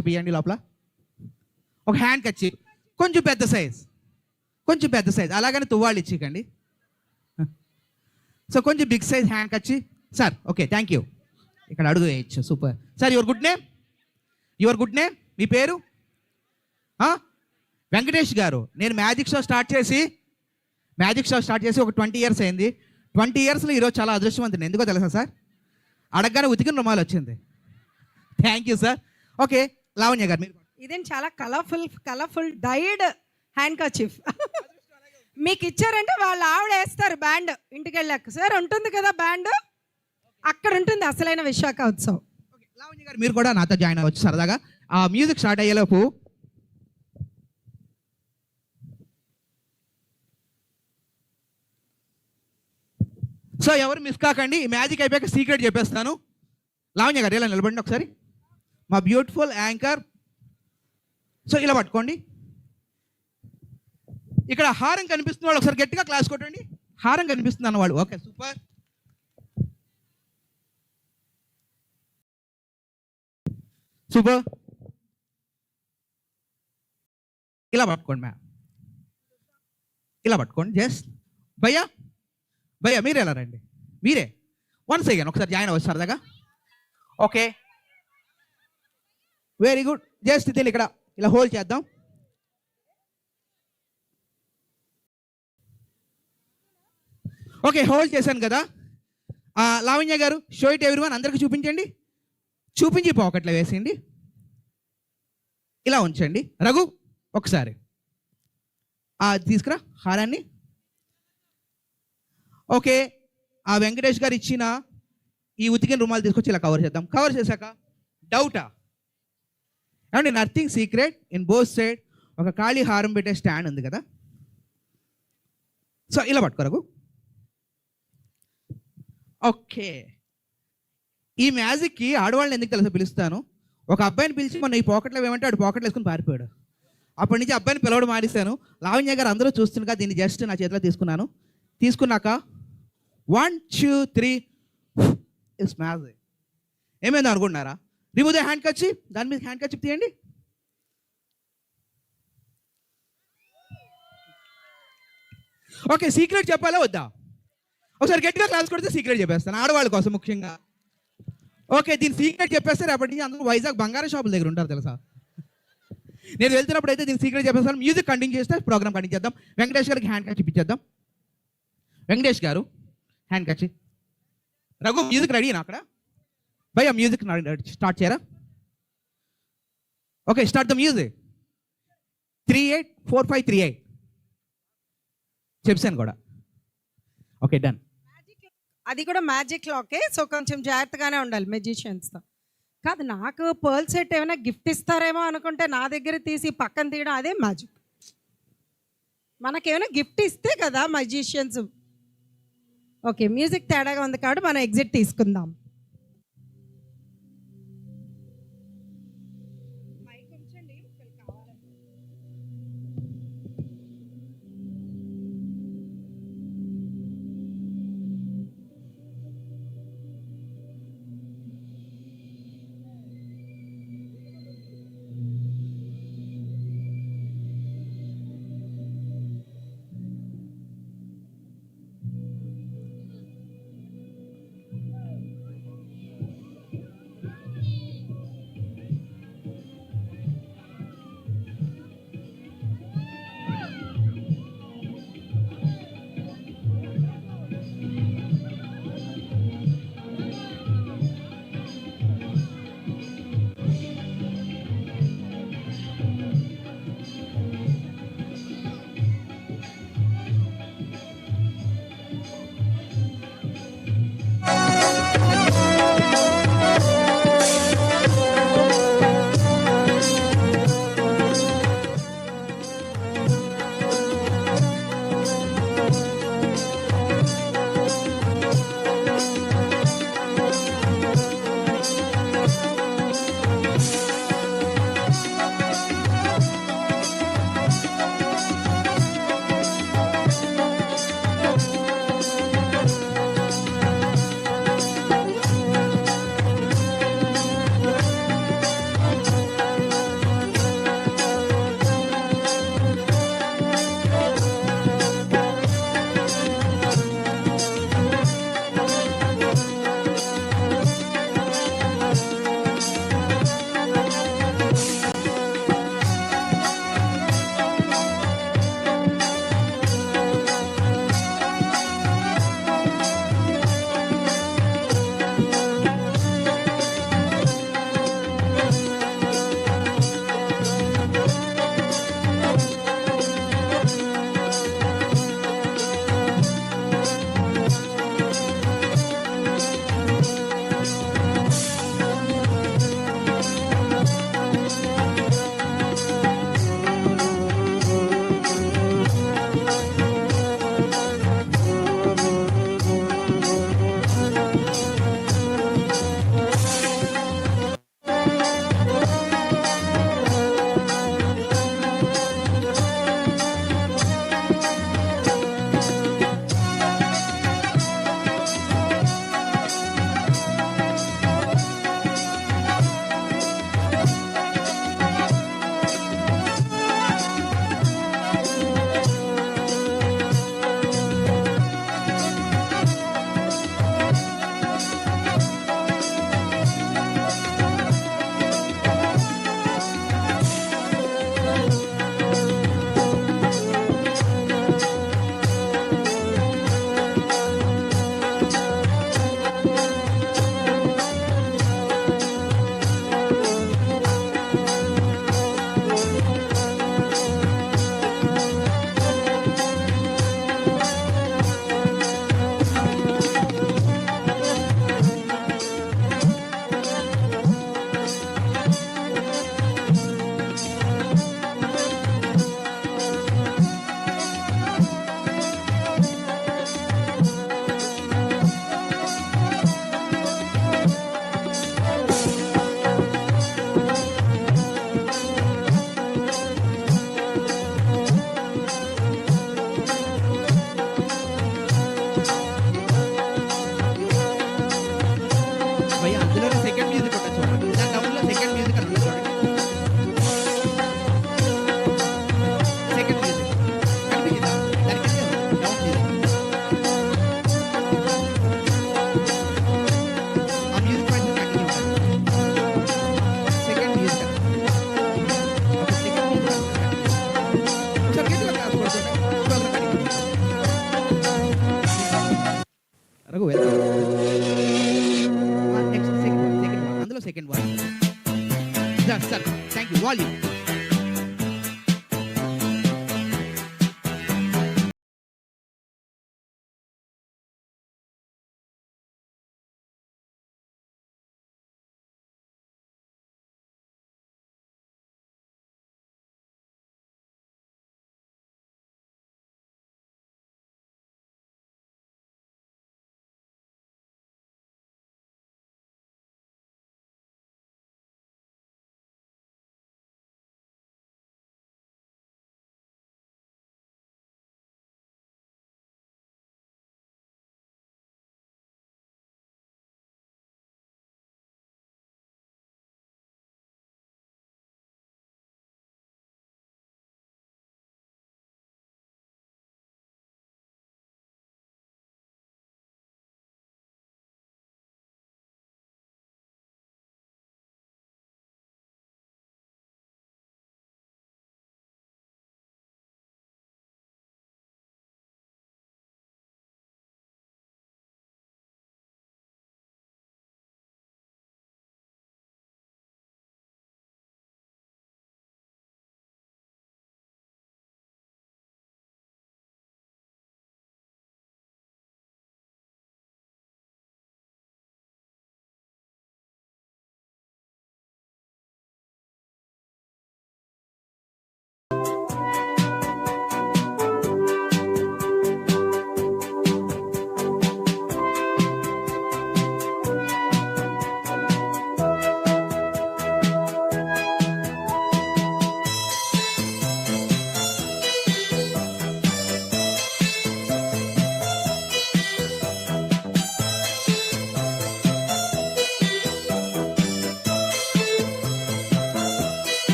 ఇవ్వండి లోపల. ఒక హ్యాండ్ కచ్చి కొంచెం పెద్ద సైజ్ అలాగని తువ్వాళ్ళు ఇచ్చికండి. సో కొంచెం బిగ్ సైజ్ హ్యాండ్ కచ్చి సార్. Okay, thank you. ఇక్కడ అడుగు వేయచ్చు. Super sir. Your good name మీ పేరు? వెంకటేష్ గారు. నేను మ్యాజిక్ షో స్టార్ట్ చేసి ఒక 20 years అయింది. 20 yearsలో ఈరోజు చాలా అదృష్టవంతుని. ఎందుకో తెలుసా సార్? అడగగానే ఉతికిన రుమాలు వచ్చింది. Thank you sir. Okay, Lavanya గారు మీరు. ఇదేం చాలా కలర్ఫుల్ డైడ్ హ్యాండ్ కర్చీఫ్ మీకు ఇచ్చారంటే వాళ్ళు ఆవిడ వేస్తారు బ్యాండ్ ఇంటికి వెళ్ళాక. సార్ ఉంటుంది కదా బ్యాండ్, అక్కడ ఉంటుంది అసలైన విశాఖ ఉత్సవం. లావణ్య గారు మీరు కూడా నాతో జాయిన్ అవ్వచ్చు సరదాగా. ఆ మ్యూజిక్ స్టార్ట్ అయ్యేలోపు సో ఎవరు మిస్ కాకండి. ఈ మ్యాజిక్ అయిపోయాక సీక్రెట్ చెప్పేస్తాను. లావణ్య గారు ఇలా నిలబడండి ఒకసారి. మా బ్యూటిఫుల్ యాంకర్. సో ఇలా పట్టుకోండి. ఇక్కడ హారం కనిపిస్తున్న వాళ్ళు ఒకసారి గట్టిగా క్లాస్ కొట్టండి. హారం కనిపిస్తుంది అన్నవాళ్ళు. Okay, super. ఇలా పట్టుకోండి మ్యామ్. ఇలా పట్టుకోండి. జస్ట్ భయ్యా మీరు ఎలా రండి. మీరే వన్స్ అయ్యాను ఒకసారి జాయిన్ అవ్వచ్చు సరదాగా. Okay, very good. జస్ట్ దీన్ని ఇక్కడ ఇలా హోల్డ్ చేద్దాం. ఓకే, హోల్డ్ చేశాను కదా. లావణ్య గారు షో ఇట్ ఎవ్రీవన్ అందరికి చూపించండి. చూపించి పాకెట్లో వేసేయండి. ఇలా ఉంచండి. రఘు ఒకసారి తీసుకురా హారాన్ని. ఓకే, ఆ వెంకటేష్ గారు ఇచ్చిన ఈ ఉతికిన రుమాలు తీసుకొచ్చి ఇలా కవర్ చేద్దాం. కవర్ చేశాక డౌటా ఏమండి? Nothing secret. In both side ఒక ఖాళీ హారం పెట్టే స్టాండ్ ఉంది కదా. సో ఇలా పట్టుకోరగు. ఓకే, ఈ మ్యాజిక్కి ఆడవాళ్ళని ఎందుకు తెలుసా పిలుస్తాను. ఒక అబ్బాయిని పిలిచి మొన్న ఈ పాకెట్లో ఏమంటే వాడు పాకెట్లో వేసుకుని పారిపోయాడు. అప్పటి నుంచి అబ్బాయిని పిలవడం మానేశాను. లావణ్య గారు అందరూ చూస్తుండగా దీన్ని జస్ట్ నా చేతిలో తీసుకున్నాను. తీసుకున్నాక 1 2 3 ఇట్స్ మ్యాజిక్. ఏమైందో అనుకుంటున్నారా? Remove the hand kerchief. దాని మీద హ్యాండ్ కర్చీఫ్ తీయండి. ఓకే, సీక్రెట్ చెప్పాలా వద్దా? ఒకసారి గట్టిగా క్లాస్ కొడితే సీక్రెట్ చెప్పేస్తాను ఆడవాళ్ళ కోసం ముఖ్యంగా. ఓకే, దీని సీక్రెట్ చెప్పేస్తే రేపటి నుంచి అందరూ వైజాగ్ బంగారం షాపుల దగ్గర ఉంటారు తెలుసా. నేను వెళ్తున్నప్పుడు అయితే దీని సీక్రెట్ చెప్పేస్తాను. మ్యూజిక్ కంటిన్యూ చేస్తే ప్రోగ్రామ్ కంటిన్యూ చేద్దాం. వెంకటేష్ గారికి హ్యాండ్ కర్చీఫ్ ఇచ్చేద్దాం. వెంకటేష్ గారు హ్యాండ్ కర్చీఫ్. రఘు మ్యూజిక్ రెడీనా అక్కడ? భయ్యా మ్యూజిక్ స్టార్ట్ చేయరా? Okay, start the music. 3 8 4 5 3 8 చెప్పాను కూడా. Okay, done. అది కూడా మ్యాజిక్ లాకే. సో కొంచెం జాగ్రత్తగానే ఉండాలి మెజిషియన్స్తో. కాదు, నాకు పర్ల్ సెట్ ఏమైనా గిఫ్ట్ ఇస్తారేమో అనుకుంటే నా దగ్గర తీసి పక్కన తీయడం అదే మ్యాజిక్. మనకేమైనా గిఫ్ట్ ఇస్తే కదా మెజిషియన్స్. ఓకే, మ్యూజిక్ తేడాగా ఉంది కాబట్టి మనం ఎగ్జిట్ తీసుకుందాం. వాల్యూమ్